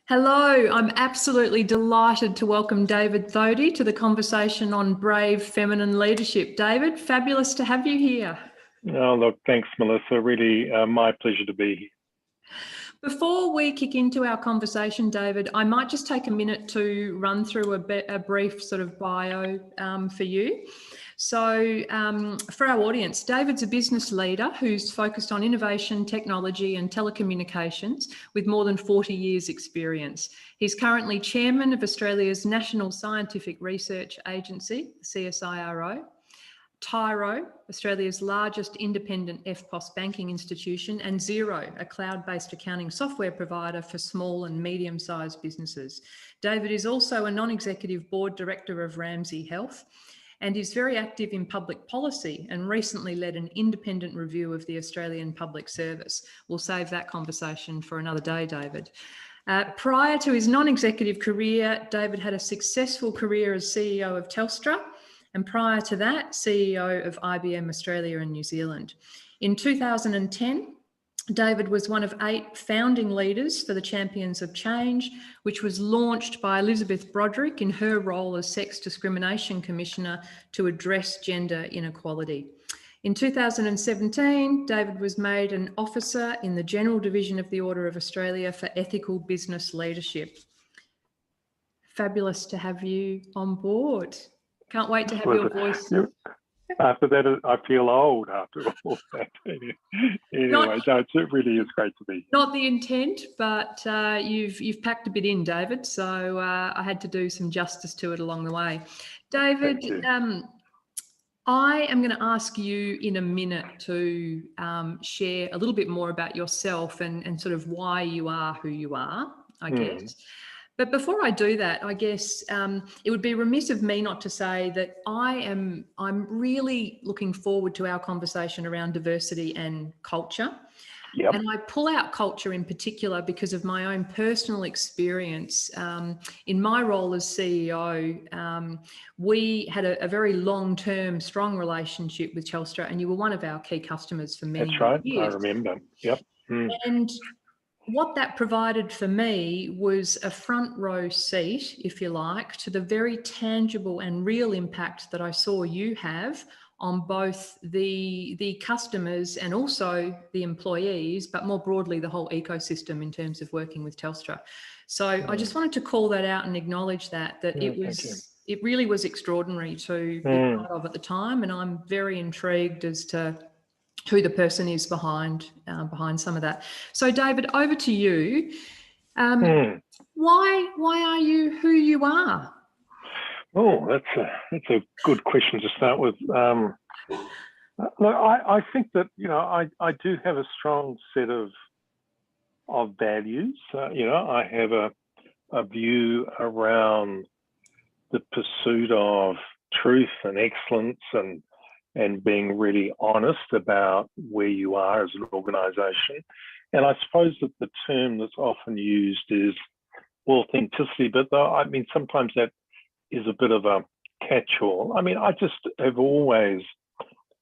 Hello, I'm absolutely delighted to welcome David Thodey to the conversation on brave feminine leadership. David, fabulous to have you here. Oh, look, thanks, Melissa. Really, my pleasure to be here. Before we kick into our conversation, David, I might just take a minute to run through a brief sort of bio for you. So for our audience, David's a business leader who's focused on innovation, technology and telecommunications with more than 40 years experience. He's currently chairman of Australia's National Scientific Research Agency, CSIRO, Tyro, Australia's largest independent EFTPOS banking institution, and Xero, a cloud-based accounting software provider for small and medium-sized businesses. David is also a non-executive board director of Ramsay Health and is very active in public policy and recently led an independent review of the Australian Public Service. We'll save that conversation for another day, David. Prior to his non-executive career, David had a successful career as CEO of Telstra, and prior to that, CEO of IBM Australia and New Zealand. In 2010, David was one of 8 founding leaders for the Champions of Change, which was launched by Elizabeth Broderick in her role as Sex Discrimination Commissioner to address gender inequality. In 2017, David was made an officer in the General Division of the Order of Australia for Ethical Business Leadership. Fabulous to have you on board. Can't wait to have your voice. After that, I feel old after all that. Anyway, it really is great to be here. Not the intent, but you've packed a bit in, David, so I had to do some justice to it along the way. David, I am going to ask you in a minute to share a little bit more about yourself and sort of why you are who you are, I guess. But before I do that, I guess it would be remiss of me not to say that I'm really looking forward to our conversation around diversity and culture. Yep. And I pull out culture in particular because of my own personal experience. In my role as CEO, we had a very long-term, strong relationship with Telstra, and you were one of our key customers for many years. That's right, I remember. Yep. And what that provided for me was a front row seat, if you like, to the very tangible and real impact that I saw you have on both the customers and also the employees, but more broadly, the whole ecosystem in terms of working with Telstra. So I just wanted to call that out and acknowledge that it really was extraordinary to be part of at the time. And I'm very intrigued as to who the person is behind some of that. So, David, over to you. Why are you who you are? Oh, that's a good question to start with. Look, I think that I do have a strong set of values. I have a view around the pursuit of truth and excellence and being really honest about where you are as an organisation. And I suppose that the term that's often used is authenticity, but sometimes that is a bit of a catch-all. I just have always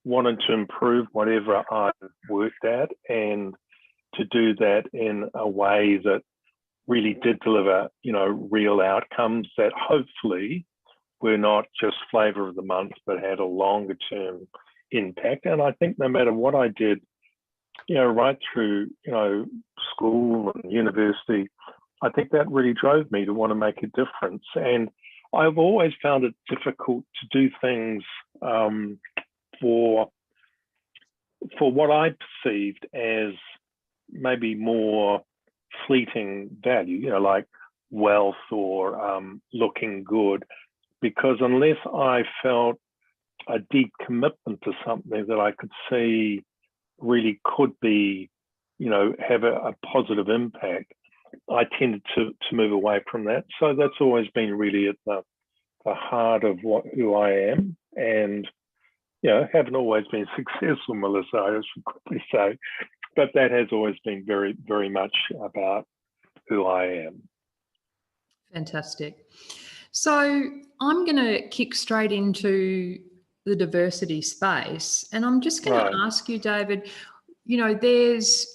wanted to improve whatever I've worked at and to do that in a way that really did deliver, real outcomes that hopefully were not just flavour of the month, but had a longer term impact. And I think no matter what I did, right through, school and university, I think that really drove me to want to make a difference. And I've always found it difficult to do things for what I perceived as maybe more fleeting value, like wealth or looking good. Because unless I felt a deep commitment to something that I could see really could be, have a positive impact, I tended to move away from that. So that's always been really at the heart of who I am. And, haven't always been successful, Melissa, I should quickly say, but that has always been very, very much about who I am. Fantastic. So I'm going to kick straight into the diversity space, and I'm just going to ask you, David, there's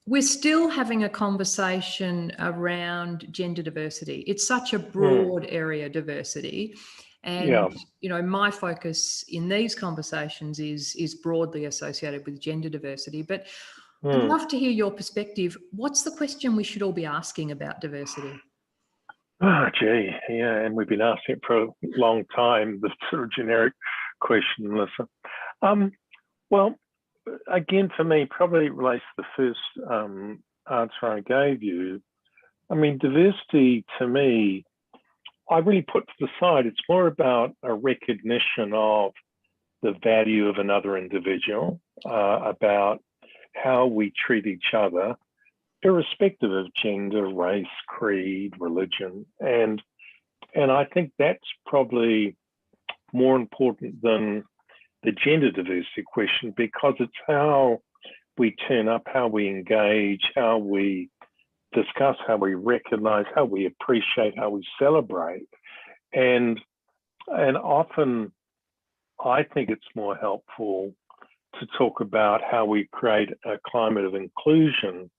we're still having a conversation around gender diversity. It's such a broad area, diversity. And, you know, my focus in these conversations is broadly associated with gender diversity. But I'd love to hear your perspective. What's the question we should all be asking about diversity? Oh, gee, yeah, and we've been asking it for a long time, the sort of generic question, Melissa. Well, again, for me, probably relates to the first answer I gave you. I mean, diversity to me, I really put to the side. It's more about a recognition of the value of another individual, about how we treat each other, irrespective of gender, race, creed, religion. And I think that's probably more important than the gender diversity question, because it's how we turn up, how we engage, how we discuss, how we recognize, how we appreciate, how we celebrate. And often I think it's more helpful to talk about how we create a climate of inclusion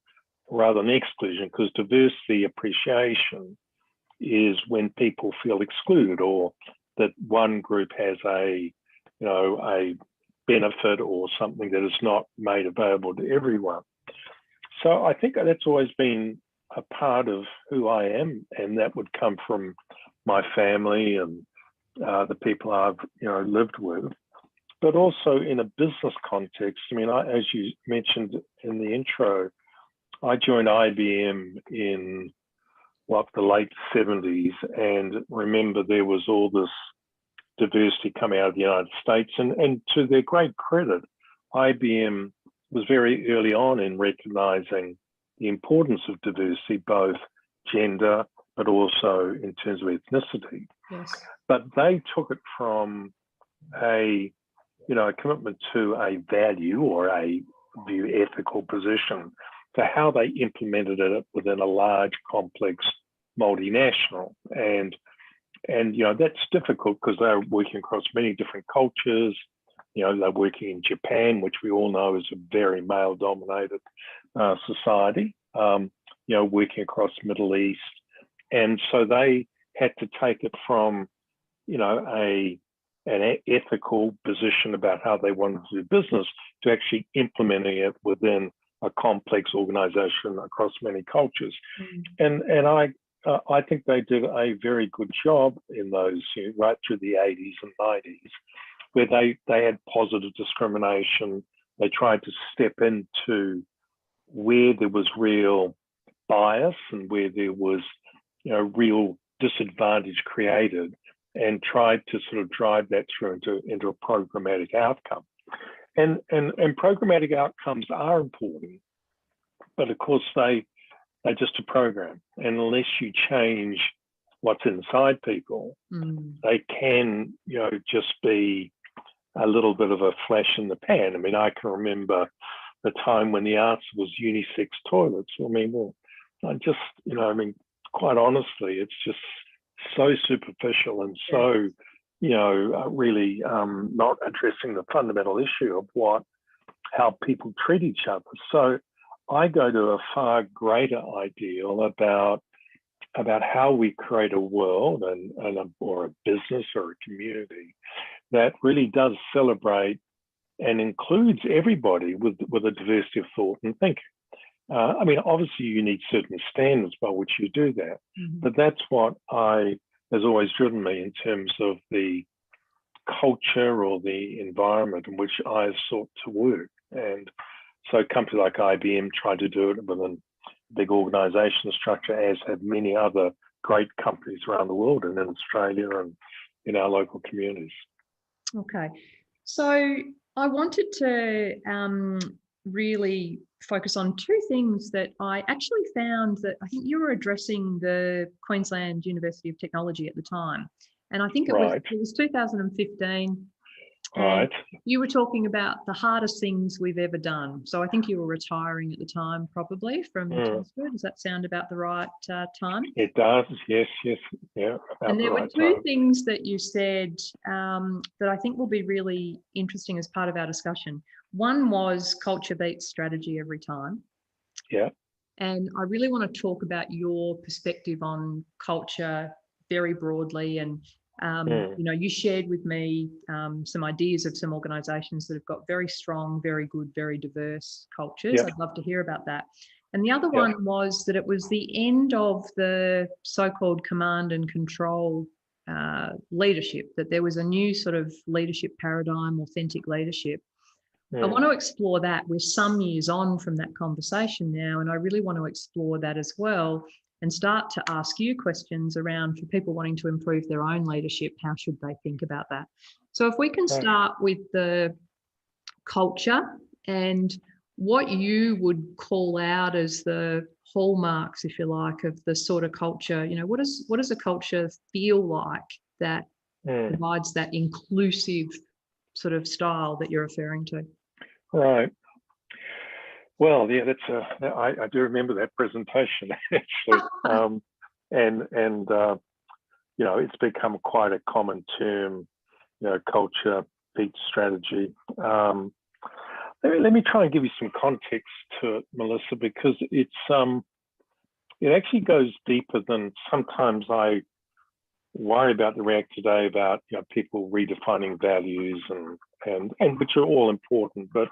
rather than exclusion, because diversity appreciation is when people feel excluded, or that one group has a benefit or something that is not made available to everyone. So I think that's always been a part of who I am, and that would come from my family and the people I've lived with, but also in a business context. I mean, as you mentioned in the intro, I joined IBM in the late 70s, and remember there was all this diversity coming out of the United States, and to their great credit, IBM was very early on in recognizing the importance of diversity, both gender, but also in terms of ethnicity. Yes. But they took it from a commitment to a value or a view ethical position to how they implemented it within a large, complex multinational. And that's difficult because they're working across many different cultures. They're working in Japan, which we all know is a very male-dominated society, working across the Middle East. And so they had to take it from, an ethical position about how they wanted to do business to actually implementing it within a complex organization across many cultures. And I think they did a very good job in those, right through the 80s and 90s, where they had positive discrimination. They tried to step into where there was real bias and where there was, real disadvantage created, and tried to sort of drive that through into a programmatic outcome. And programmatic outcomes are important, but of course they're just a program. And unless you change what's inside people, they can, just be a little bit of a flash in the pan. I mean, I can remember the time when the answer was unisex toilets. I mean, quite honestly, it's just so superficial and so, really not addressing the fundamental issue of how people treat each other. So I go to a far greater ideal about how we create a world or a business or a community that really does celebrate and includes everybody with a diversity of thought and thinking. I mean, obviously you need certain standards by which you do that, but that's what has always driven me in terms of the culture or the environment in which I sought to work. And so companies like IBM tried to do it within a big organizational structure, as have many other great companies around the world and in Australia and in our local communities. Okay. So I wanted to really focus on two things that I actually found that I think you were addressing the Queensland University of Technology at the time. And I think it was 2015. Right. You were talking about the hardest things we've ever done. So I think you were retiring at the time, probably from Telstra. Does that sound about the right time? It does. Yes. Yeah. And there were two things that you said that I think will be really interesting as part of our discussion. One was culture beats strategy every time. Yeah. And I really want to talk about your perspective on culture very broadly. And, you know, you shared with me some ideas of some organisations that have got very strong, very good, very diverse cultures. Yeah. I'd love to hear about that. And the other one was that it was the end of the so-called command and control leadership, that there was a new sort of leadership paradigm, authentic leadership. I want to explore that. We're some years on from that conversation now, and I really want to explore that as well and start to ask you questions around, for people wanting to improve their own leadership, how should they think about that? So if we can start with the culture and what you would call out as the hallmarks, if you like, of the sort of culture, you know, what does a culture feel like that provides that inclusive sort of style that you're referring to? Right. Well, yeah, I do remember that presentation actually, and you know, it's become quite a common term, you know, culture beats strategy. Let me try and give you some context to it, Melissa, because it actually goes deeper than sometimes I worry about the React today about, you know, people redefining values and which are all important, but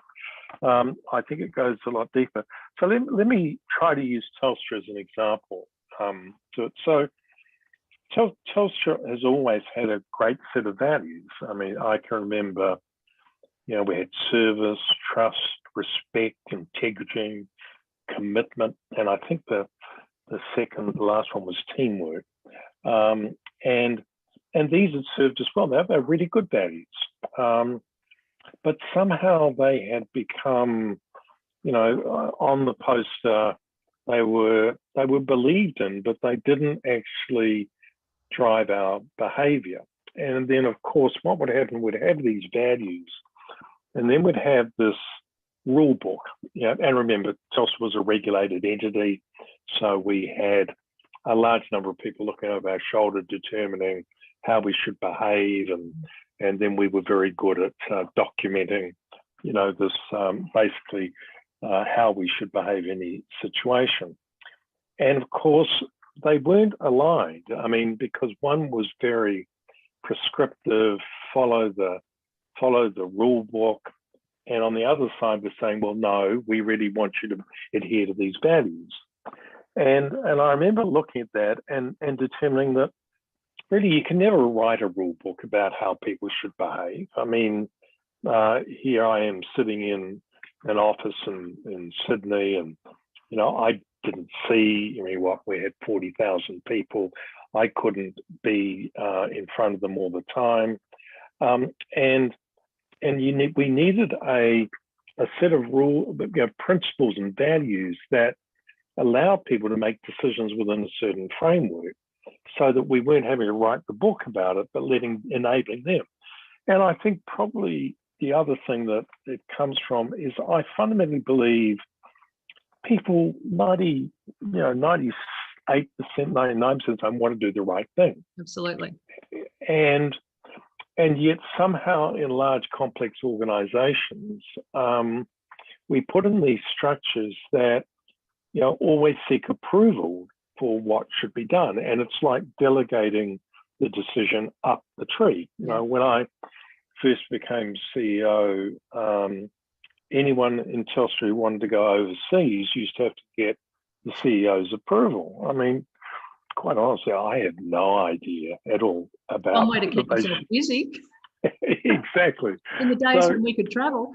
I think it goes a lot deeper. So let me try to use Telstra as an example. So Telstra has always had a great set of values. I mean, I can remember, you know, we had service, trust, respect, integrity, commitment, and I think the last one was teamwork. And these had served us well. They're really good values. But somehow they had become, you know, on the poster, they were believed in, but they didn't actually drive our behavior. And then, of course, what would happen, we'd have these values, and then we'd have this rule book. You know, and remember, Telstra was a regulated entity, so we had a large number of people looking over our shoulder determining how we should behave, and then we were very good at documenting, you know, this basically how we should behave in any situation. And of course, they weren't aligned. I mean, because one was very prescriptive, follow the rule book, and on the other side was saying, well, no, we really want you to adhere to these values. And I remember looking at that and determining that really you can never write a rule book about how people should behave. I mean, here I am sitting in an office in Sydney, and, you know, I didn't see, I mean, we had 40,000 people. I couldn't be in front of them all the time. And we needed a set of principles and values that allow people to make decisions within a certain framework, so that we weren't having to write the book about it, but enabling them. And I think probably the other thing that it comes from is I fundamentally believe people 98%, 99% time want to do the right thing. Absolutely. And yet somehow in large complex organizations, we put in these structures that, you know, always seek approval for what should be done. And it's like delegating the decision up the tree. You know, when I first became CEO, anyone in Telstra who wanted to go overseas used to have to get the CEO's approval. I mean, quite honestly, I had no idea at all about. One way to keep yourself busy. Exactly. In the days when we could travel.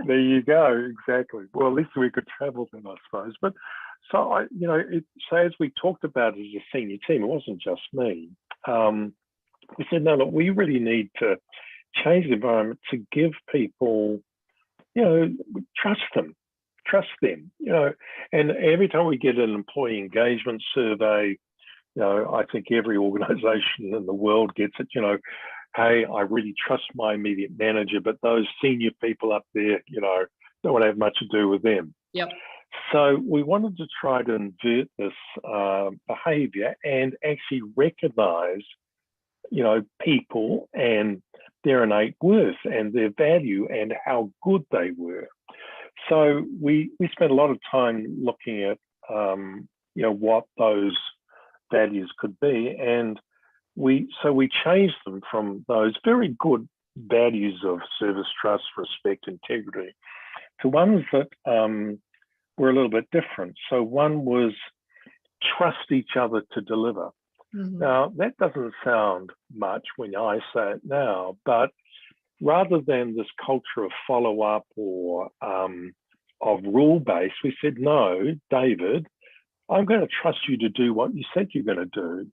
There you go. Exactly. Well, at least we could travel then, I suppose. But so as we talked about it as a senior team, it wasn't just me. We said, no, look, we really need to change the environment to give people, you know, trust them, you know. And every time we get an employee engagement survey, you know, I think every organization in the world gets it, you know, hey, I really trust my immediate manager, but those senior people up there, you know, don't want to have much to do with them. Yep. So we wanted to try to invert this behavior and actually recognize, you know, people and their innate worth and their value and how good they were. So we spent a lot of time looking at what those values could be, and we changed them from those very good values of service, trust, respect, integrity to ones that were a little bit different. So one was trust each other to deliver. Mm-hmm. Now, that doesn't sound much when I say it now, but rather than this culture of follow-up or of rule-based, we said, no, David, I'm going to trust you to do what you said you're going to do.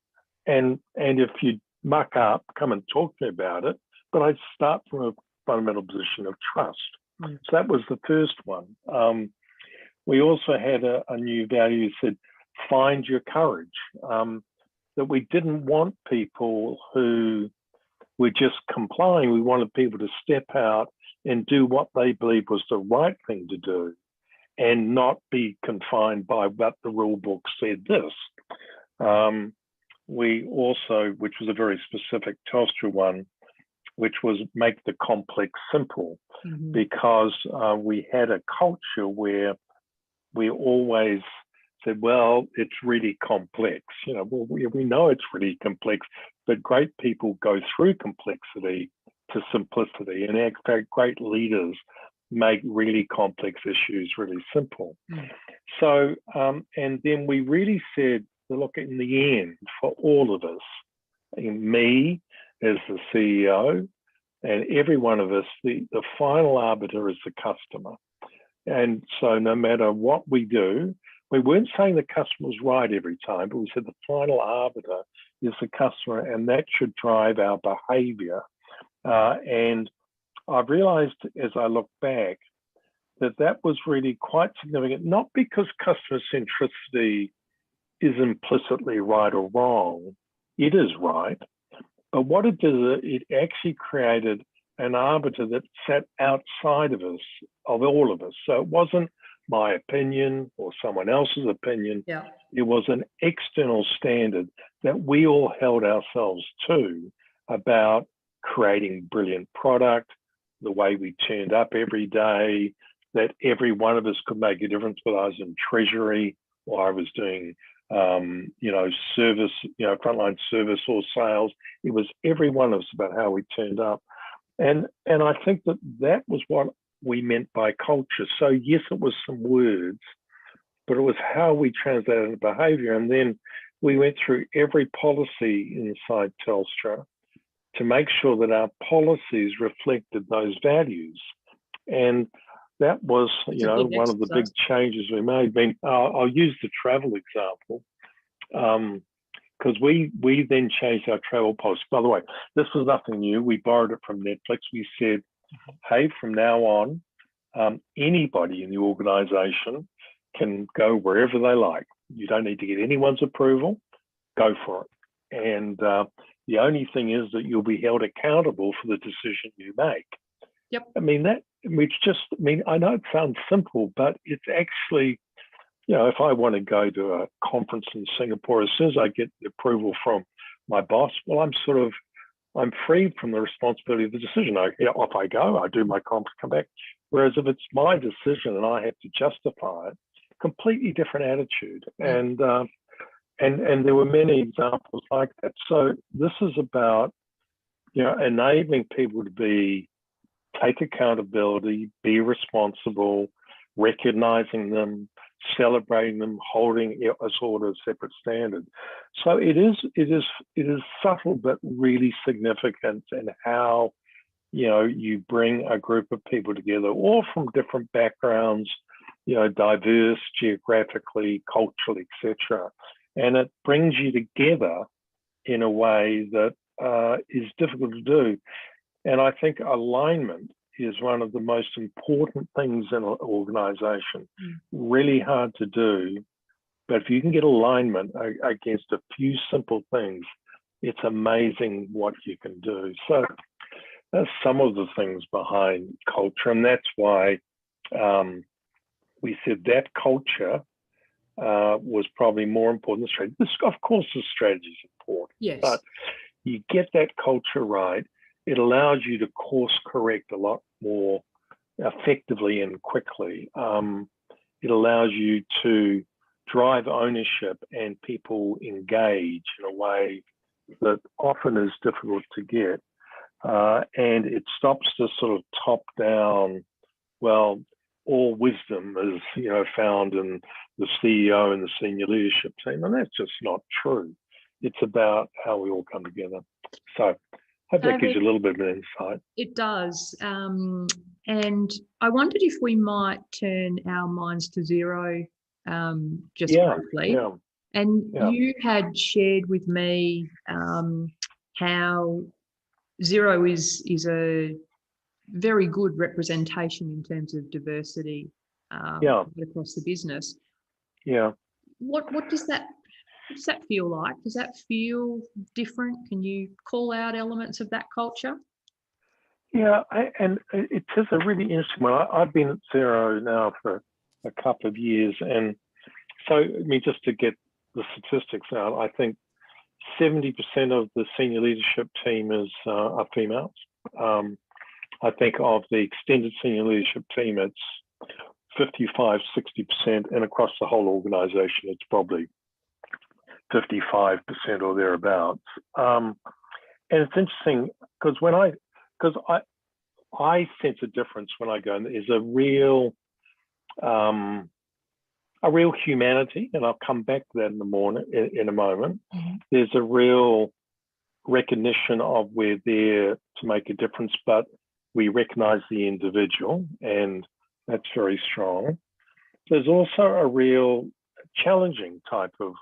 And if you muck up, come and talk to me about it. But I start from a fundamental position of trust. Mm. So that was the first one. We also had a new value that said, find your courage. That we didn't want people who were just complying. We wanted people to step out and do what they believed was the right thing to do and not be confined by what the rule book said this. We also, which was a very specific Telstra one, which was make the complex simple, mm-hmm. because we had a culture where we always said, well, it's really complex. Well, we know it's really complex, but great people go through complexity to simplicity. And in fact, great leaders make really complex issues really simple. Mm. So, and then we really said, look, in the end, for all of us, me as the CEO, and every one of us, the final arbiter is the customer. And so no matter what we do, we weren't saying the customer was right every time, but we said the final arbiter is the customer, and that should drive our behavior. And I've realized as I look back that was really quite significant, not because customer centricity is implicitly right or wrong. It is right. But what it did, it actually created an arbiter that sat outside of us, of all of us. So it wasn't my opinion or someone else's opinion. Yeah. It was an external standard that we all held ourselves to about creating brilliant product, the way we turned up every day, that every one of us could make a difference, whether I was in treasury or I was doing service, frontline service or sales. It was every one of us about how we turned up. And I think that was what we meant by culture. So yes, it was some words, but it was how we translated the behavior. And then we went through every policy inside Telstra to make sure that our policies reflected those values. And that was, one of the big changes we made. I'll use the travel example, because we then changed our travel policy. By the way, this was nothing new. We borrowed it from Netflix. We said, hey, from now on, anybody in the organisation can go wherever they like. You don't need to get anyone's approval. Go for it. And the only thing is that you'll be held accountable for the decision you make. Yep. I know it sounds simple, but it's actually, if I want to go to a conference in Singapore, as soon as I get the approval from my boss, well, I'm free from the responsibility of the decision. Off I go, I do my conference, come back. Whereas if it's my decision and I have to justify it, completely different attitude. And there were many examples like that. So this is about, enabling people to take accountability, be responsible, recognizing them, celebrating them, holding us all to a separate standard. So it is subtle but really significant in how you bring a group of people together, all from different backgrounds, diverse geographically, culturally, etc. And it brings you together in a way that is difficult to do. And I think alignment is one of the most important things in an organization. Really hard to do, but if you can get alignment against a few simple things, it's amazing what you can do. So that's some of the things behind culture, and that's why we said that culture was probably more important than strategy. Of course, the strategy is important, yes, but you get that culture right, it allows you to course correct a lot more effectively and quickly. It allows you to drive ownership and people engage in a way that often is difficult to get. And it stops the sort of top-down, well, all wisdom is, found in the CEO and the senior leadership team, and that's just not true. It's about how we all come together. So I hope that gives you a little bit of an insight. It does. And I wondered if we might turn our minds to Zero just briefly. Yeah. And you had shared with me how Zero is a very good representation in terms of diversity across the business. Yeah. What does that feel like? Does that feel different? Can you call out elements of that culture? Yeah, and it is a really interesting one. I've been at Xero now for a couple of years, and so just to get the statistics out, I think 70% of the senior leadership team are females. I think of the extended senior leadership team, it's 55, 60%, and across the whole organisation, it's probably 55% or thereabouts. And it's interesting because I sense a difference when I go, and there's a real humanity, and I'll come back to that in a moment. Mm-hmm. There's a real recognition of we're there to make a difference, but we recognize the individual, and that's very strong. There's also a real challenging type of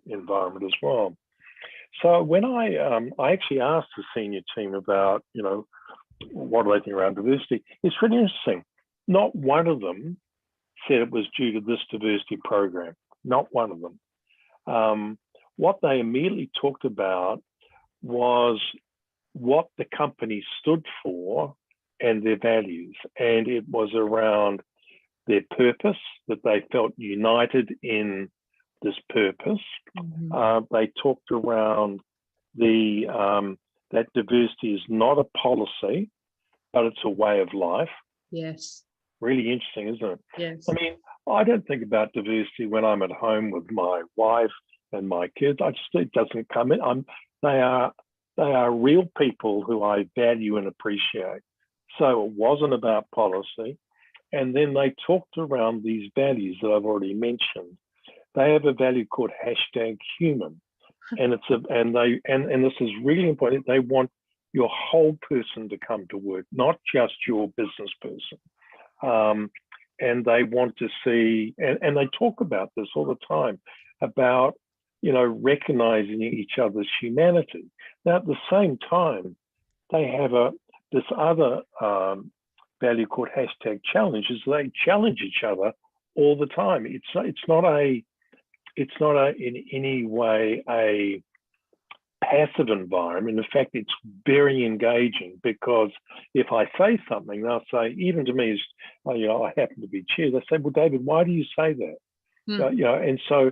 environment as well. So when I actually asked the senior team about, what do they think around diversity, it's really interesting. Not one of them said it was due to this diversity program. Not one of them. What they immediately talked about was what the company stood for and their values. And it was around their purpose, that they felt united in this purpose. Mm-hmm. They talked around that diversity is not a policy, but it's a way of life. Yes. Really interesting, isn't it? Yes. I don't think about diversity when I'm at home with my wife and my kids. It doesn't come in. They are real people who I value and appreciate. So it wasn't about policy. And then they talked around these values that I've already mentioned. They have a value called #human. And this is really important. They want your whole person to come to work, not just your business person. And they want to see, and they talk about this all the time, about, recognizing each other's humanity. Now, at the same time, they have this other value called #challenge, is they challenge each other all the time. It's not in any way a passive environment. In fact, it's very engaging, because if I say something, they'll say, even to me, I happen to be chair, they say, well, David, why do you say that? And so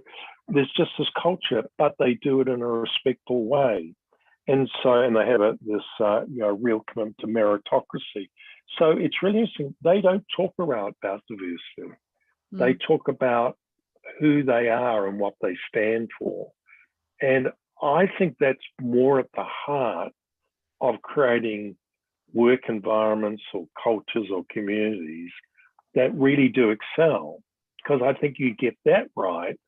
there's just this culture, but they do it in a respectful way. And they have this real commitment to meritocracy. So it's really interesting. They don't talk about diversity. They talk about who they are and what they stand for. And I think that's more at the heart of creating work environments or cultures or communities that really do excel. Because I think you get that right,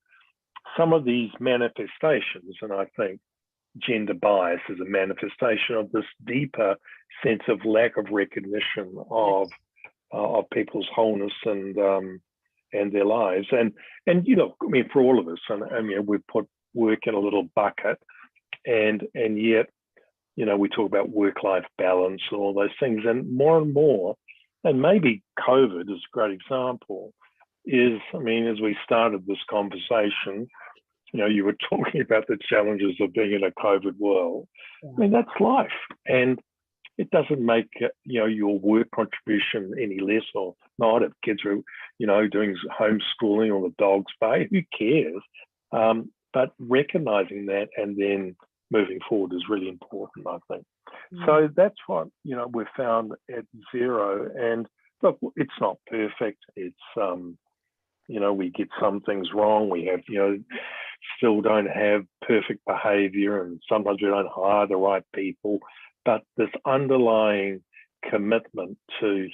some of these manifestations, and I think gender bias is a manifestation of this deeper sense of lack of recognition of people's wholeness and their lives. And for all of us, and we put work in a little bucket, and yet, we talk about work-life balance and all those things, and more, and maybe COVID is a great example, is, as we started this conversation, you were talking about the challenges of being in a COVID world. That's life, and it doesn't make your work contribution any less or not. If kids are doing homeschooling or the dog's play, who cares? But recognizing that and then moving forward is really important, I think. So that's what we've found at Xero. And look, it's not perfect. It's, we get some things wrong. We have, still don't have perfect behavior, and sometimes we don't hire the right people. But this underlying commitment to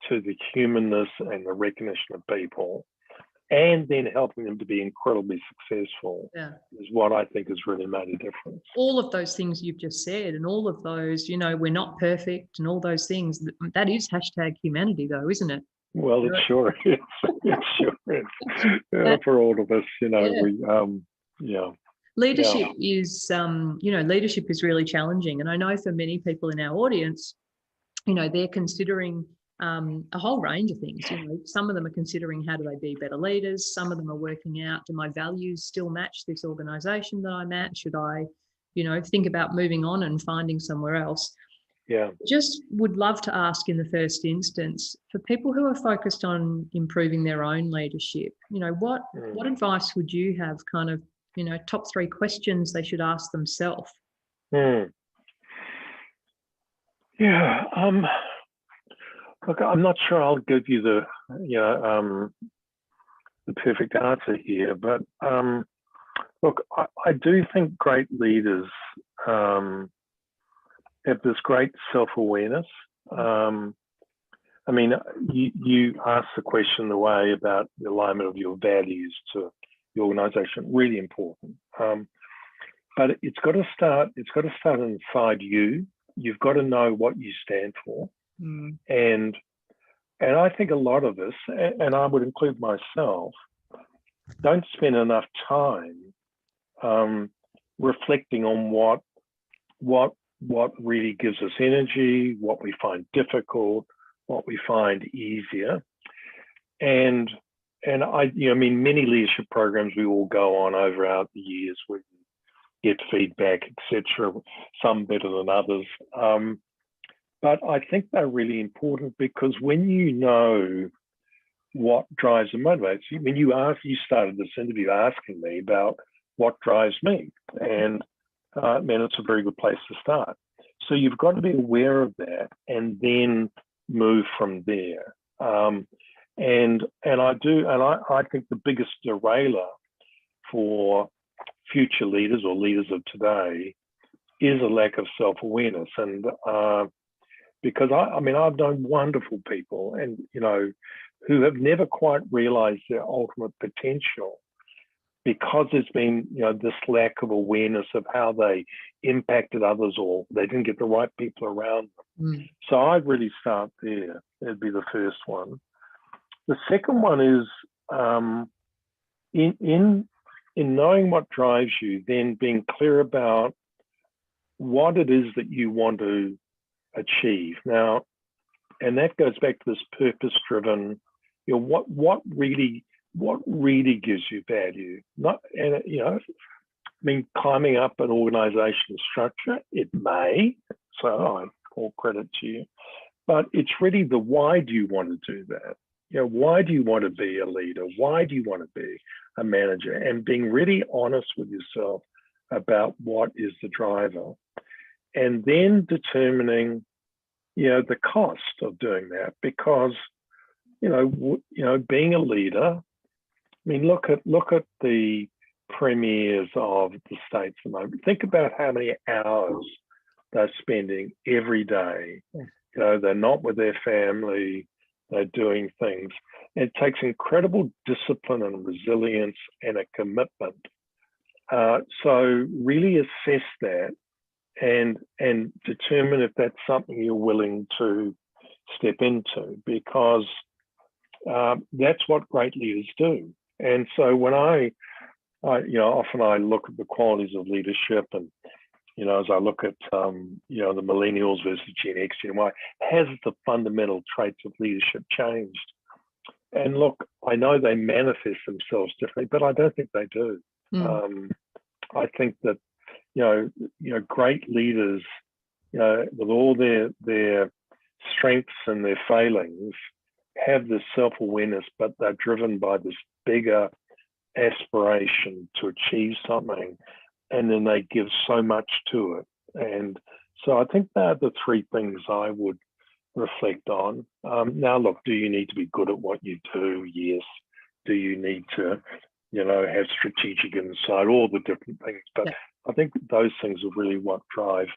the humanness and the recognition of people, and then helping them to be incredibly successful, is what I think has really made a difference. All of those things you've just said, and all of those, we're not perfect, and all those things, that is #humanity, though, isn't it? Well, it sure is. It sure is. For all of us, Leadership is, leadership is really challenging. And I know for many people in our audience, they're considering a whole range of things. Some of them are considering, how do they be better leaders? Some of them are working out, do my values still match this organisation that I'm at? Should I, think about moving on and finding somewhere else? Yeah. Just would love to ask in the first instance, for people who are focused on improving their own leadership, what advice would you have, kind of, top 3 questions they should ask themselves? Yeah. Look, I'm not sure I'll give you the perfect answer here, but look, I do think great leaders have this great self-awareness. I mean, you asked the question the way about the alignment of your values to the organisation, really important. But it's got to start inside you. You've got to know what you stand for. And I think a lot of us, and I would include myself, don't spend enough time reflecting on what really gives us energy, what we find difficult, what we find easier. And many leadership programs we all go on over the years, we get feedback, etc. Some better than others. But I think they're really important, because when you know what drives and motivates you, when you started this interview asking me about what drives me, and it's a very good place to start. So you've got to be aware of that and then move from there. I think the biggest derailleur for future leaders or leaders of today is a lack of self-awareness. And because I've known wonderful people, and who have never quite realized their ultimate potential, because there's been this lack of awareness of how they impacted others, or they didn't get the right people around them. So I'd really start there. That'd be the first one. The second one is in knowing what drives you, then being clear about what it is that you want to achieve. Now, and that goes back to this purpose-driven, what really gives you value. Climbing up an organizational structure, it may, so I all credit to you, but it's really the why do you want to do that? Why do you want to be a leader? Why do you want to be a manager? And being really honest with yourself about what is the driver, and then determining, the cost of doing that. Because, being a leader, look at the premiers of the States at the moment. Think about how many hours they're spending every day. They're not with their family, they're doing things. It takes incredible discipline and resilience and a commitment. So really assess that and determine if that's something you're willing to step into, because that's what great leaders do. And so when I often I look at the qualities of leadership, and as I look at the millennials versus Gen X, Gen Y, has the fundamental traits of leadership changed? And look, I know they manifest themselves differently, but I don't think they do. I think that great leaders, with all their strengths and their failings, have this self-awareness, but they're driven by this bigger aspiration to achieve something, and then they give so much to it. And so I think they're the 3 things I would reflect on. Now, look, do you need to be good at what you do? Yes. Do you need to, have strategic insight, all the different things? But I think those things are really what drive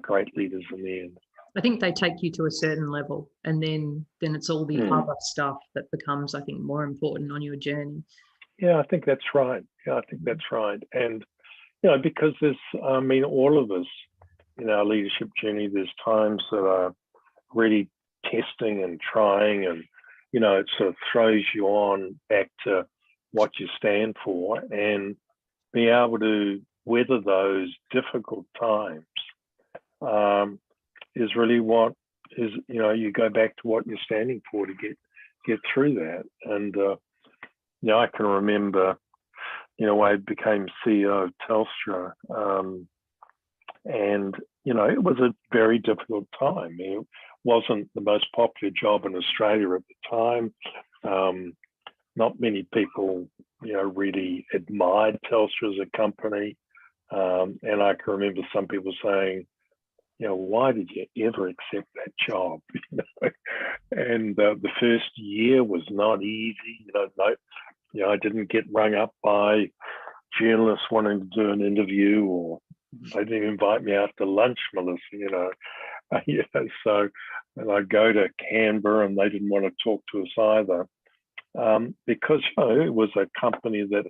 great leaders in the end. I think they take you to a certain level, and then it's all the other stuff that becomes, I think, more important on your journey. Yeah, I think that's right. And, because there's, all of us in our leadership journey, there's times that are really testing and trying, and, it sort of throws you on back to what you stand for, and be able to weather those difficult times is really what is, you go back to what you're standing for to get through that. And, I can remember, I became CEO of Telstra, and, it was a very difficult time. It wasn't the most popular job in Australia at the time. Not many people, really admired Telstra as a company. And I can remember some people saying, why did you ever accept that job? And the first year was not easy. I didn't get rung up by journalists wanting to do an interview, or they didn't invite me out to lunch, Melissa. So, and I'd go to Canberra, and they didn't want to talk to us either, because it was a company that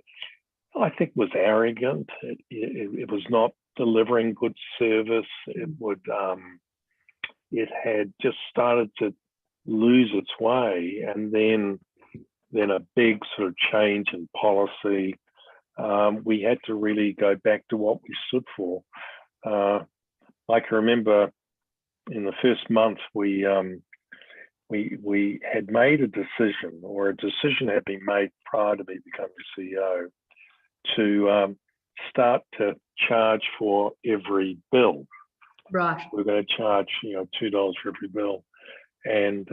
I think was arrogant. It was not delivering good service. It had just started to lose its way, and then a big sort of change in policy. We had to really go back to what we stood for. I can remember in the first month we had made a decision, or a decision had been made prior to me becoming CEO, to start to charge for every bill. Right. We're going to charge, $2 for every bill, and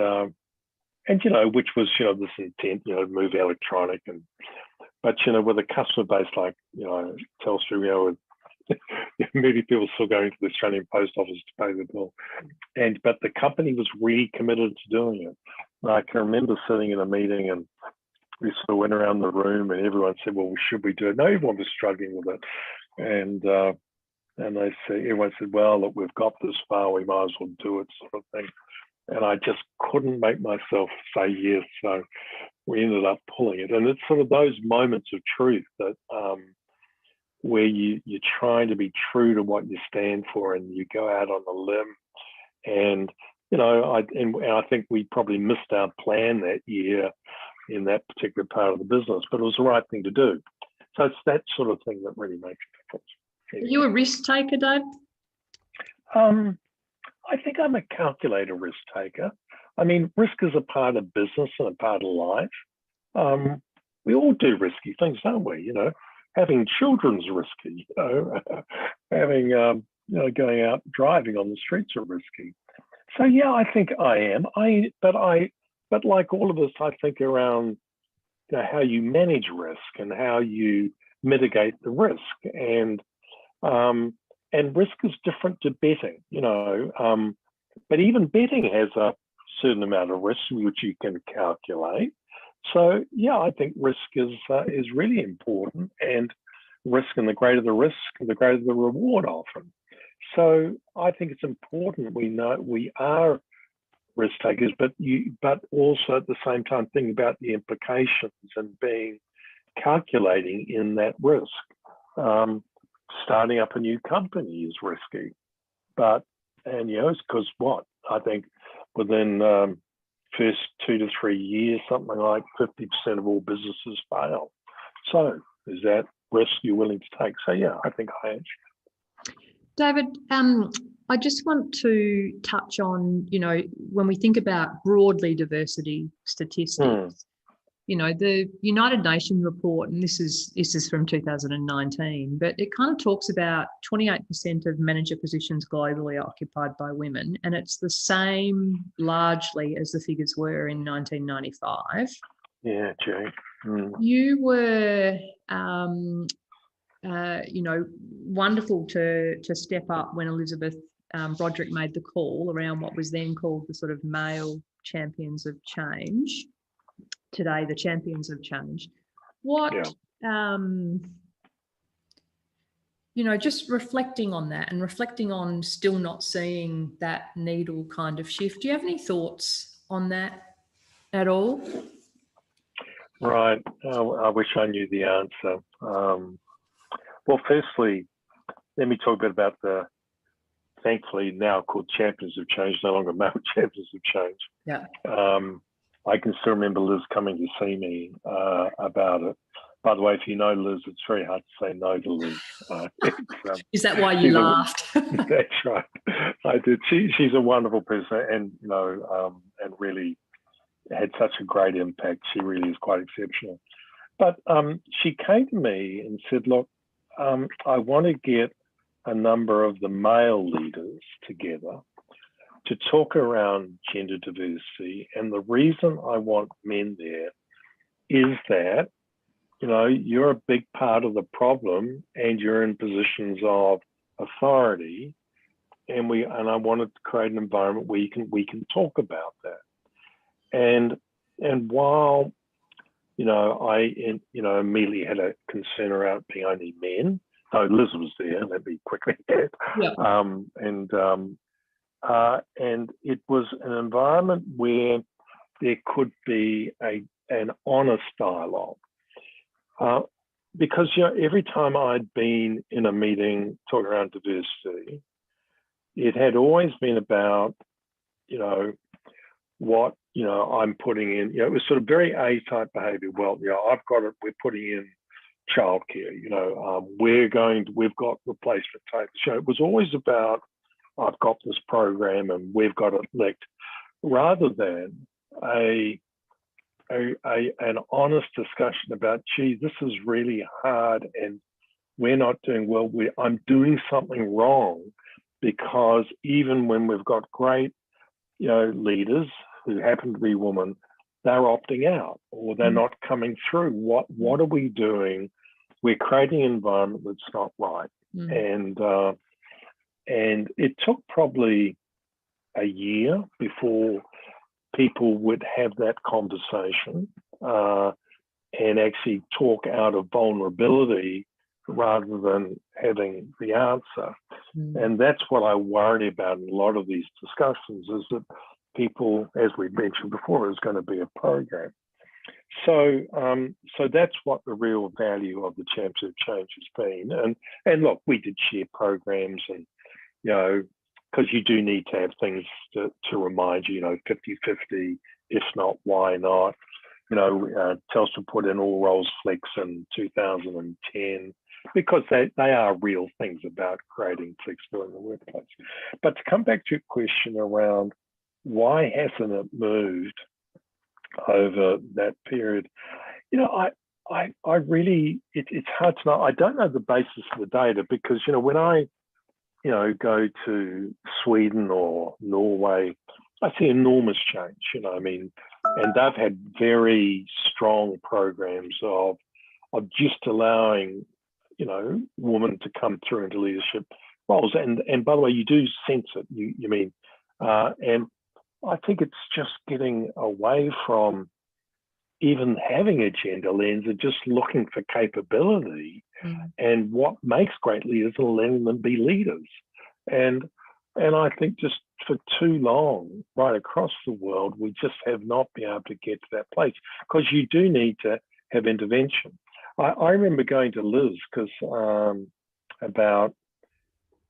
which was, this intent, move electronic, but with a customer base like, Telstra, with many people still going to the Australian Post Office to pay the bill, but the company was really committed to doing it. And I can remember sitting in a meeting, and we sort of went around the room, and everyone said, well, should we do it? No, everyone was struggling with it. And everyone said, well, look, we've got this far, we might as well do it, sort of thing. And I just couldn't make myself say yes. So we ended up pulling it. And it's sort of those moments of truth that where you're trying to be true to what you stand for, and you go out on a limb. And, I think we probably missed our plan that year in that particular part of the business, but it was the right thing to do. So it's that sort of thing that really makes a difference. Are you a risk taker, Dave? I think I'm a calculated risk taker. I mean, risk is a part of business and a part of life. We all do risky things, don't we? Having children's risky. Having going out driving on the streets are risky. So yeah, I think I am. But like all of us, I think around how you manage risk and how you mitigate the risk, and risk is different to betting, but even betting has a certain amount of risk which you can calculate. So yeah, I think risk is really important, and the greater the risk, the greater the reward often. So I think it's important we know we are risk takers, but also at the same time thinking about the implications and being calculating in that risk. Starting up a new company is risky, it's because what? I think within first 2 to 3 years, something like 50% of all businesses fail. So is that risk you're willing to take? So yeah, I think I am. David, I just want to touch on, when we think about broadly diversity statistics, the United Nations report, and this is from 2019, but it kind of talks about 28% of manager positions globally are occupied by women, and it's the same largely as the figures were in 1995. Yeah, Jay. You were, wonderful to step up when Elizabeth Broderick made the call around what was then called the sort of male champions of change. Today, the champions of change. What, you know, just reflecting on that and reflecting on still not seeing that needle kind of shift. Do you have any thoughts on that at all? Right. I wish I knew the answer. Well, firstly, let me talk a bit about the, thankfully now called Champions of Change, no longer male Champions of Change. Yeah. I can still remember Liz coming to see me about it. By the way, if you know Liz, it's very hard to say no to Liz. Is that why you laughed? That's right. I did. She's a wonderful person, and you know, and really had such a great impact. She really is quite exceptional. But she came to me and said, "Look, I want to get a number of the male leaders together to talk around gender diversity, and the reason I want men there is that, you know, you're a big part of the problem and you're in positions of authority, and I wanted to create an environment where we can talk about that." And while, you know, I immediately had a concern around being only men. No, Liz was there, let me quickly add. Yeah. And it was an environment where there could be an honest dialogue. Because, you know, every time I'd been in a meeting talking around diversity, it had always been about, you know, what, you know, I'm putting in, you know, it was sort of very A-type behavior. Well, you know, I've got it, we're putting in childcare, you know, we've got replacement tapes. You know, it was always about, I've got this program and we've got it licked, rather than an honest discussion about, gee, this is really hard and we're not doing well. I'm doing something wrong, because even when we've got great, you know, leaders who happen to be women, they're opting out or they're not coming through. What are we doing? We're creating an environment that's not right. And it took probably a year before people would have that conversation and actually talk out of vulnerability rather than having the answer. And that's what I worry about in a lot of these discussions, is that people, as we mentioned before, is going to be a program. So that's what the real value of the Champions of Change has been. And look, we did share programs, and, you know, because you do need to have things to remind you, you know, 50-50, if not, why not? You know, Telstra put in all roles flex in 2010, because they are real things about creating flexibility in the workplace. But to come back to your question around why hasn't it moved over that period, you know, I really, it's hard to know. I don't know the basis of the data, because, you know, when I, you know, go to Sweden or Norway, I see enormous change, you know, I mean, and they've had very strong programs of just allowing, you know, women to come through into leadership roles. And by the way, you do sense it, you mean, and I think it's just getting away from even having a gender lens and just looking for capability and what makes great leaders and letting them be leaders. And I think just for too long, right across the world, we just have not been able to get to that place, because you do need to have intervention. I remember going to Liz, because about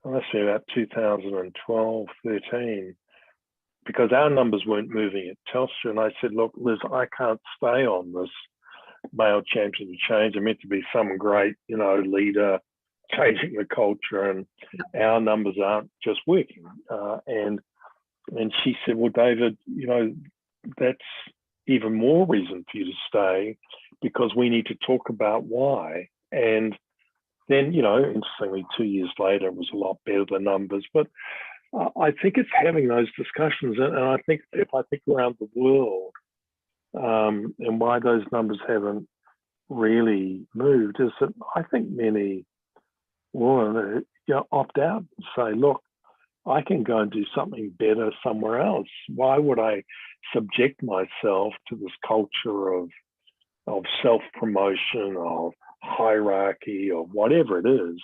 2012, 13, because our numbers weren't moving at Telstra. And I said, look, Liz, I can't stay on this male champion of change. I'm meant to be some great, you know, leader changing the culture, and our numbers aren't just working. And she said, well, David, you know, that's even more reason for you to stay, because we need to talk about why. And then, you know, interestingly, 2 years later, it was a lot better, the numbers. But I think it's having those discussions, and I think if I think around the world, and why those numbers haven't really moved, is that I think many women, you know, opt out and say, look, I can go and do something better somewhere else. Why would I subject myself to this culture of self-promotion, of hierarchy, or whatever it is?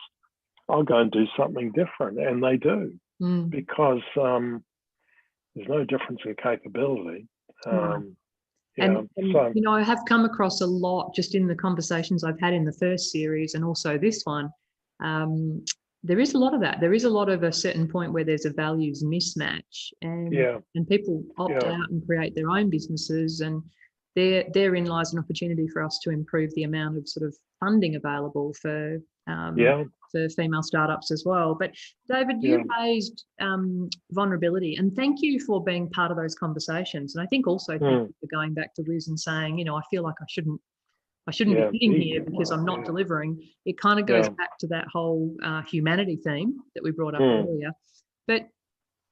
I'll go and do something different. And they do, because there's no difference in capability. And you know, I have come across a lot just in the conversations I've had in the first series and also this one. There is a lot of that. There is a lot of a certain point where there's a values mismatch, and people opt out and create their own businesses, and therein lies an opportunity for us to improve the amount of sort of funding available for female startups as well. But David, you raised vulnerability, and thank you for being part of those conversations. And I think also thank you for going back to Liz and saying, you know, I feel like I shouldn't be sitting here because I'm not delivering. It kind of goes back to that whole humanity theme that we brought up earlier. But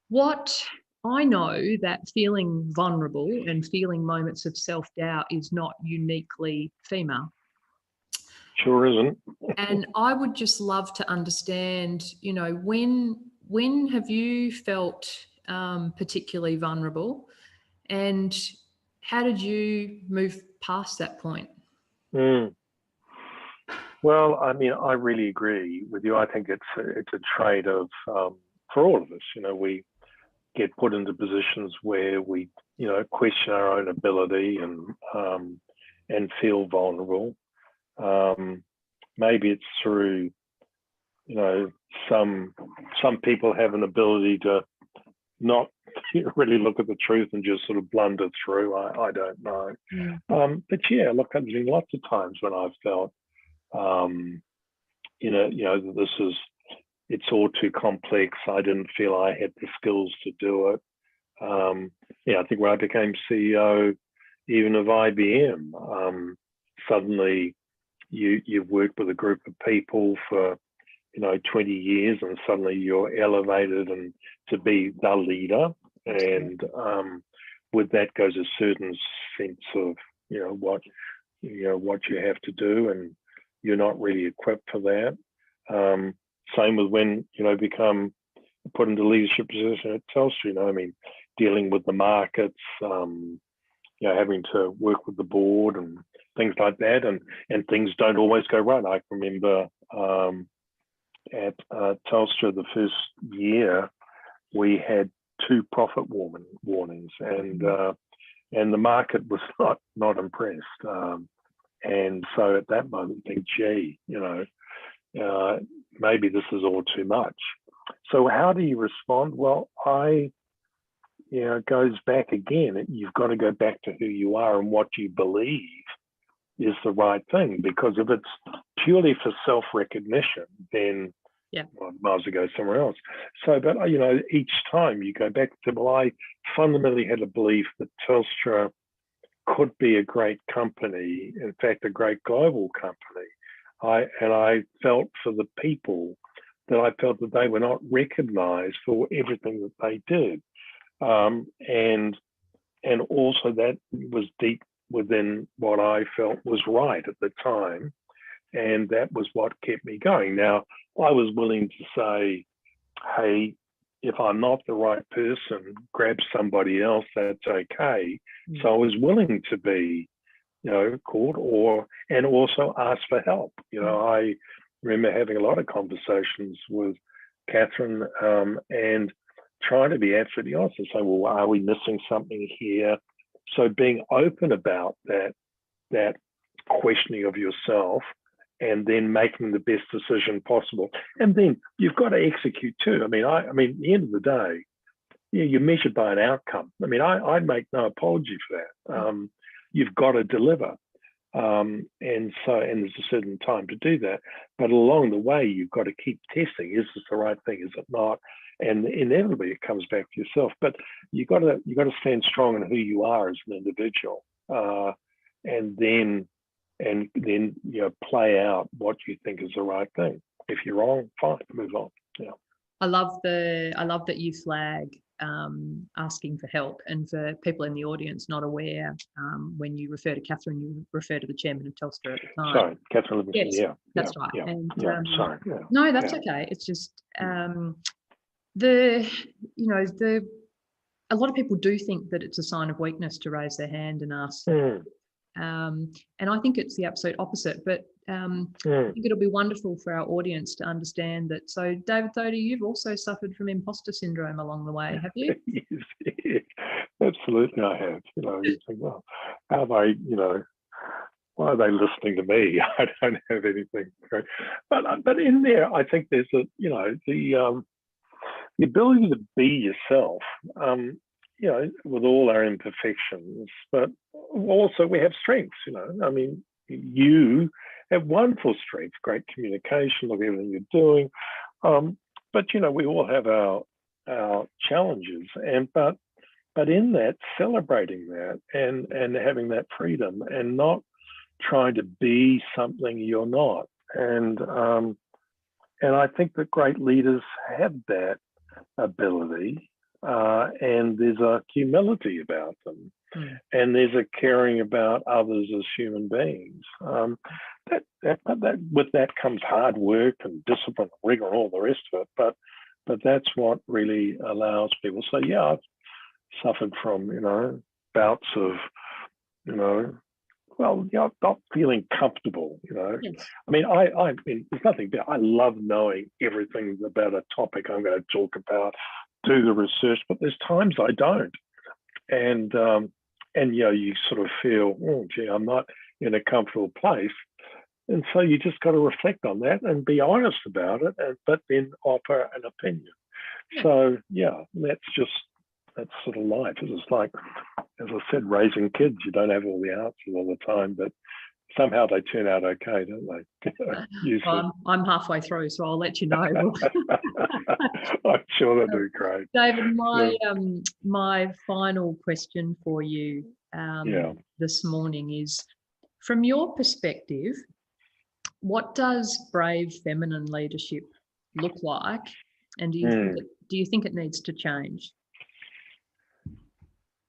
what I know, that feeling vulnerable and feeling moments of self-doubt is not uniquely female. Sure isn't. And I would just love to understand, you know, when have you felt particularly vulnerable, and how did you move past that point? Well, I mean, I really agree with you. I think it's a trait of for all of us. You know, we get put into positions where we, you know, question our own ability and feel vulnerable. Maybe it's through, you know, some people have an ability to not really look at the truth and just sort of blunder through. I don't know. But yeah, look, I've been lots of times when I've felt, you know, it's all too complex. I didn't feel I had the skills to do it. I think when I became CEO, even of IBM, suddenly you've worked with a group of people for, you know, 20 years, and suddenly you're elevated and to be the leader. And with that goes a certain sense of, what you have to do, and you're not really equipped for that. Same with when, become put into leadership position at Telstra, dealing with the markets, having to work with the board and things like that, and things don't always go right. I can remember at Telstra the first year, we had 2 profit warnings, and the market was not impressed. And so at that moment, I think, gee, maybe this is all too much. So how do you respond? Well, it goes back again. You've got to go back to who you are and what you believe is the right thing. Because if it's purely for self-recognition, then well, I might as well go somewhere else. So, but each time you go back to, well, I fundamentally had a belief that Telstra could be a great company, in fact, a great global company. I felt for the people that I felt that they were not recognized for everything that they did. And also that was deep within what I felt was right at the time. And that was what kept me going. Now, I was willing to say, hey, if I'm not the right person, grab somebody else, that's okay. So I was willing to be, called and also ask for help. I remember having a lot of conversations with Catherine and trying to be absolutely honest and say, well, are we missing something here? So being open about that questioning of yourself, and then making the best decision possible. And then you've got to execute too. At the end of the day, you're measured by an outcome. I make no apology for that. You've got to deliver. And there's a certain time to do that. But along the way, you've got to keep testing. Is this the right thing? Is it not? And inevitably it comes back to yourself. But you've got to stand strong in who you are as an individual. And then play out what you think is the right thing. If you're wrong, fine, move on. Yeah. I love that you flag asking for help, and for people in the audience not aware, when you refer to Catherine, you refer to the chairman of Telstra at the time. Sorry, Catherine Livingston. Yes, yeah, that's yeah, right. Yeah, And sorry. Yeah, no, that's okay. It's just the you know the a lot of people do think that it's a sign of weakness to raise their hand and ask. And I think it's the absolute opposite. But I think it'll be wonderful for our audience to understand that. So, David Thodey, you've also suffered from imposter syndrome along the way, have you? Yes, absolutely, I have. You think, well, how they, why are they listening to me? I don't have anything great. But in there, I think there's the ability to be yourself. With all our imperfections, but also we have strengths. I mean, you have wonderful strengths, great communication of everything you're doing. But we all have our challenges, but in that, celebrating that and having that freedom and not trying to be something you're not. And I think that great leaders have that ability. And there's a humility about them, and there's a caring about others as human beings. With that comes hard work and discipline, rigor, and all the rest of it. But that's what really allows people. So yeah, I've suffered from bouts of not feeling comfortable. Yes. I mean, I mean, there's nothing bad. I love knowing everything about a topic I'm going to talk about. Do the research, but there's times I don't, and you sort of feel, oh gee, I'm not in a comfortable place, and so you just got to reflect on that and be honest about it, but then offer an opinion. So yeah, that's sort of life. It's just like, as I said, raising kids. You don't have all the answers all the time, but somehow they turn out okay, don't they? Well, I'm halfway through, so I'll let you know. I'm sure they do great. David, my final question for you this morning is, from your perspective, what does brave feminine leadership look like, and do you think it needs to change?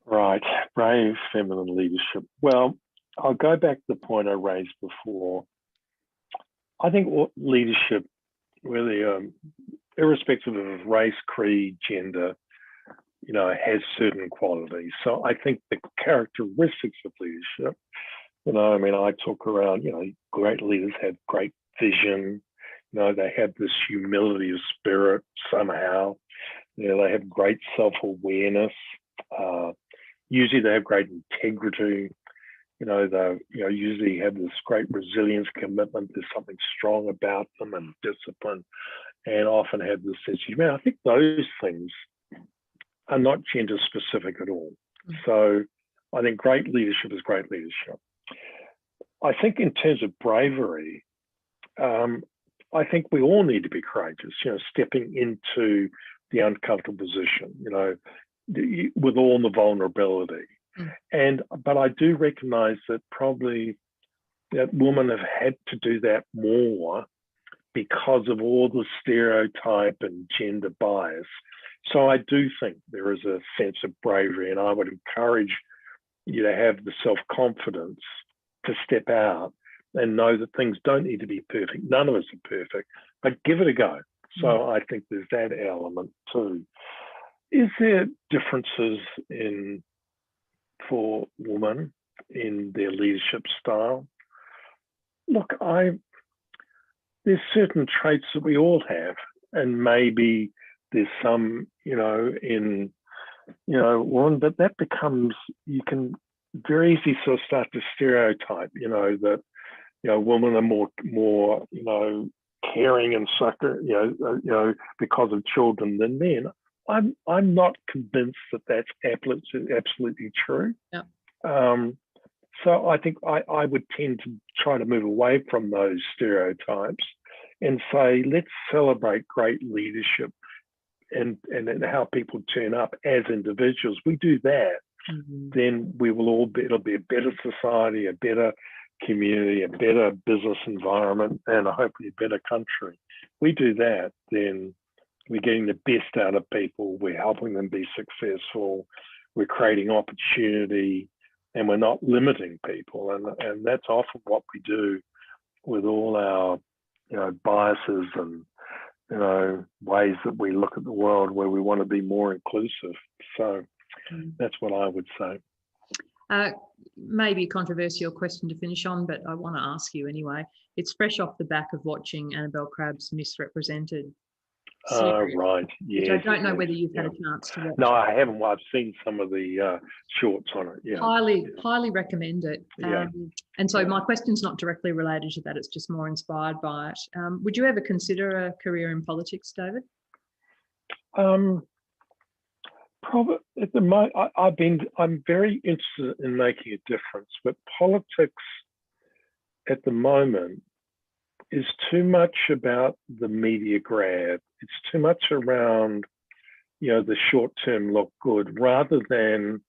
Right, brave feminine leadership. Well, I'll go back to the point I raised before. I think leadership, really, irrespective of race, creed, gender, has certain qualities. So I think the characteristics of leadership, I mean, I talk around, great leaders have great vision. They have this humility of spirit somehow. They have great self-awareness. Usually they have great integrity. They usually have this great resilience, commitment. There's something strong about them, and discipline, and often have this sense of humanity. I think those things are not gender specific at all. So I think great leadership is great leadership. I think in terms of bravery, I think we all need to be courageous, stepping into the uncomfortable position, with all the vulnerability. But I do recognize that probably that women have had to do that more because of all the stereotype and gender bias. So I do think there is a sense of bravery, and I would encourage you to have the self-confidence to step out and know that things don't need to be perfect. None of us are perfect, but give it a go. So I think there's that element too. Is there differences for women in their leadership style? Look, there's certain traits that we all have, and maybe there's some, in women, but that becomes, you can very easily sort of start to stereotype, that women are more caring and succor, because of children than men. I'm not convinced that that's absolutely true. Yeah. So I think I would tend to try to move away from those stereotypes and say, let's celebrate great leadership and how people turn up as individuals. We do that, then we will it'll be a better society, a better community, a better business environment, and hopefully a better country. We do that, then we're getting the best out of people. We're helping them be successful. We're creating opportunity, and we're not limiting people. And that's often what we do with all our, biases and ways that we look at the world where we want to be more inclusive. So that's what I would say. Maybe a controversial question to finish on, but I want to ask you anyway. It's fresh off the back of watching Annabelle Crabb's Misrepresented series, right. Which Yes, I don't know yes, whether you've had a chance to watch. No, I haven't. Well, I've seen some of the shorts on it. Yeah. Highly recommend it. Yeah. And so my question's not directly related to that. It's just more inspired by it. Would you ever consider a career in politics, David? Probably at the moment, I'm very interested in making a difference, but politics at the moment is too much about the media grab. It's too much around, the short-term look good rather than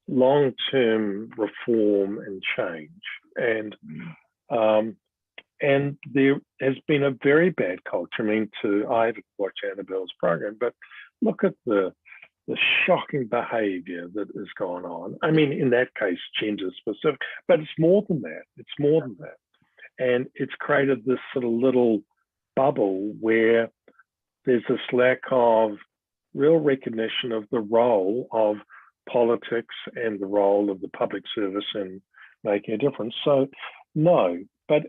long-term reform and change. And there has been a very bad culture. I mean, I haven't watched Annabelle's program, but look at the shocking behaviour that has gone on. I mean, in that case, gender specific, but it's more than that. It's more than that. And it's created this sort of little bubble where there's this lack of real recognition of the role of politics and the role of the public service in making a difference. So no, but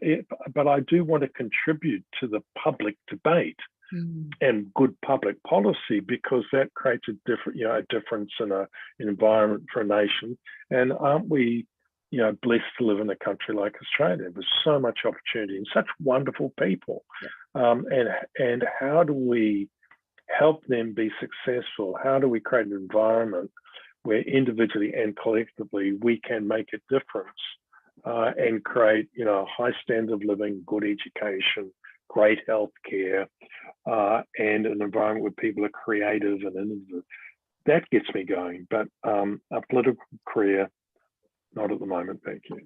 I do want to contribute to the public debate and good public policy, because that creates a difference in an environment for a nation. And aren't we, blessed to live in a country like Australia? There's so much opportunity and such wonderful people. And how do we help them be successful? How do we create an environment where individually and collectively we can make a difference and create, a high standard of living, good education, great health care, and an environment where people are creative and innovative? That gets me going. But a political career, not at the moment, thank you.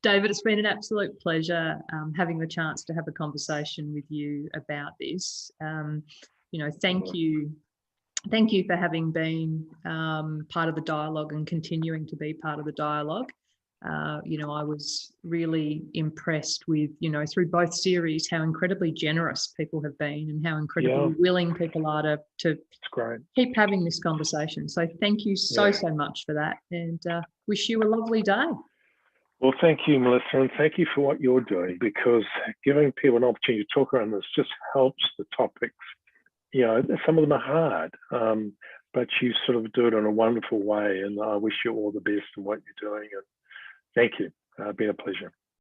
David, it's been an absolute pleasure having the chance to have a conversation with you about this. Thank you. Thank you for having been part of the dialogue and continuing to be part of the dialogue. I was really impressed with, through both series, how incredibly generous people have been and how incredibly willing people are to keep having this conversation. So thank you so much for that, and wish you a lovely day. Well, thank you, Melissa, and thank you for what you're doing, because giving people an opportunity to talk around this just helps the topics. Some of them are hard, but you sort of do it in a wonderful way, and I wish you all the best in what you're doing. And thank you. It's been a pleasure.